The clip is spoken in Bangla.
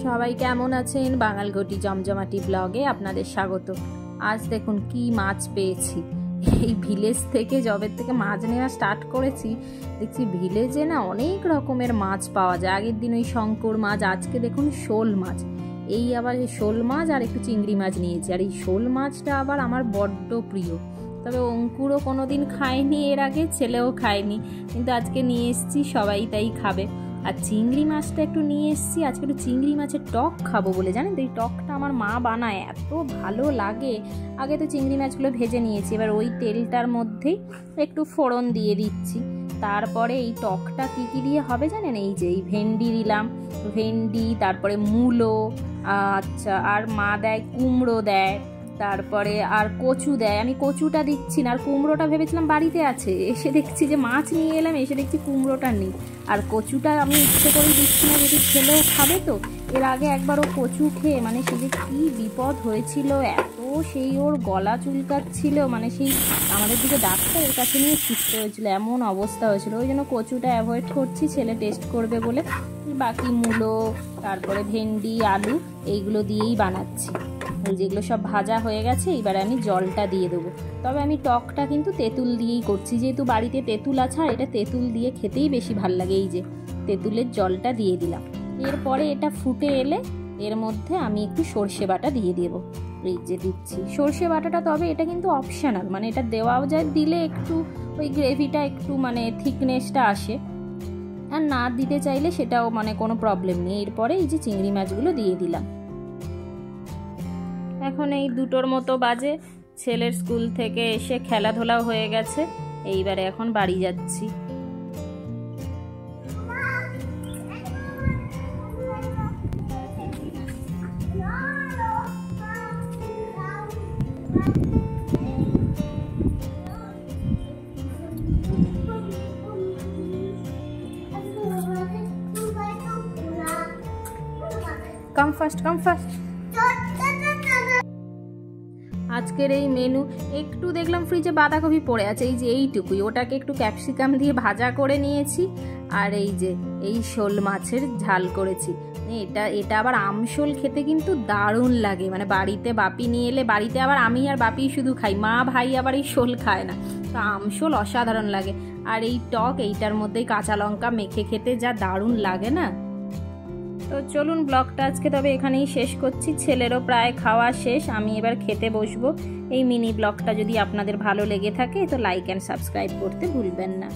সবাই কেমন আছেন? বাঙালঘটি জমজমাটি ব্লগে আপনাদের স্বাগত। আজ দেখুন কি মাছ পেয়েছি। এই ভিলেজ থেকে জবের থেকে মাছ নেওয়া স্টার্ট করেছি, দেখছি ভিলেজে না অনেক রকমের মাছ পাওয়া যায়। আগের দিন ওই শঙ্কর মাছ, আজকে দেখুন শোল মাছ। এই আবার শোল মাছ আর একটু চিংড়ি মাছ নিয়েছি। আর এই শোল মাছটা আবার আমার বড্ড প্রিয়, তবে অঙ্কুরও কোনোদিন খায়নি, এর আগে ছেলেও খায়নি, কিন্তু আজকে নিয়ে এসেছি, সবাই তাই খাবে। আর চিংড়ি মাছটা একটু নিয়ে এসেছি, আজকে একটু চিংড়ি মাছের টক খাবো বলে। জানেন তো এই টকটা আমার মা বানায়, এত ভালো লাগে। আগে তো চিংড়ি মাছগুলো ভেজে নিয়েছি, এবার ওই তেলটার মধ্যেই একটু ফোড়ন দিয়ে দিচ্ছি। তারপরে এই টকটা কী কী দিয়ে হবে জানেন? এই যে এই ভেন্ডি দিলাম, ভেন্ডি, তারপরে মূলো, আচ্ছা, আর মা দেয় কুমড়ো দেয়, তারপরে আর কচু দেয়। আমি কচুটা দিচ্ছি না, আর কুমড়োটা ভেবেছিলাম বাড়িতে আছে, এসে দেখছি যে মাছ নিয়ে এলাম, এসে দেখছি কুমড়োটা নেই। আর কচুটা আমি ইচ্ছে করেই দিচ্ছি না, যদি ছেলেও খাবে তো। এর আগে একবার ও কচু খেয়ে মানে সে যে কী বিপদ হয়েছিল, এত সেই ওর গলা চুলকাচ্ছিল, মানে সেই আমাদের দিকে ডাক্তারের কাছে নিয়ে ছুটতে হয়েছিল, এমন অবস্থা হয়েছিল। ওই জন্য কচুটা অ্যাভয়েড করছি, ছেলে টেস্ট করবে বলে। বাকি মূলো, তারপরে ভেন্ডি, আলু, এইগুলো দিয়েই বানাচ্ছি। এই যেগুলো সব ভাজা হয়ে গেছে, এবারে আমি জলটা দিয়ে দেবো। তবে আমি টকটা কিন্তু তেঁতুল দিয়েই করছি, যেহেতু বাড়িতে তেঁতুল আছে, আর এটা তেঁতুল দিয়ে খেতেই বেশি ভাল লাগে। এই যে তেঁতুলের জলটা দিয়ে দিলাম। এরপরে এটা ফুটে এলে এর মধ্যে আমি একটু সর্ষে বাটা দিয়ে দেবো। এই যে দিচ্ছি সর্ষে বাটাটা, তবে এটা কিন্তু অপশনাল, মানে এটা দেওয়াও যায়, দিলে একটু ওই গ্রেভিটা একটু মানে থিকনেসটা আসে, আর না দিতে চাইলে সেটাও মানে কোনো প্রবলেম নেই। এরপরে এই যে চিংড়ি মাছগুলো দিয়ে দিলাম। এখন এই 2টোর মতো বাজে, ছেলের স্কুল থেকে এসে খেলাধুলাও হয়ে গেছে, এইবারে এখন বাড়ি যাচ্ছি। Come first, come first. আজকের এই মেনু, একটু দেখলাম ফ্রিজে বাঁধাকপি পড়ে আছে, এই যে এইটুকুই, ওটাকে একটু ক্যাপসিকাম দিয়ে ভাজা করে নিয়েছি। আর এই যে এই শোল মাছের ঝাল করেছি। এটা আবার আমশোল খেতে কিন্তু দারুণ লাগে, মানে বাড়িতে বাপি নিয়ে এলে, বাড়িতে আবার আমি আর বাপি শুধু খাই, মা ভাই আবার এই শোল খায় না, তো আমশোল অসাধারণ লাগে। আর এই টক, এইটার মধ্যেই কাঁচা লঙ্কা মেখে খেতে যা দারুণ লাগে না। তো চলুন ব্লগটা আজকে তবে এখানেই শেষ করছি, ছেলেরও প্রায় খাওয়া শেষ, আমি এবার খেতে বসবো। এই মিনি ব্লগটা যদি আপনাদের ভালো লেগে থাকে তো লাইক অ্যান্ড সাবস্ক্রাইব করতে ভুলবেন না।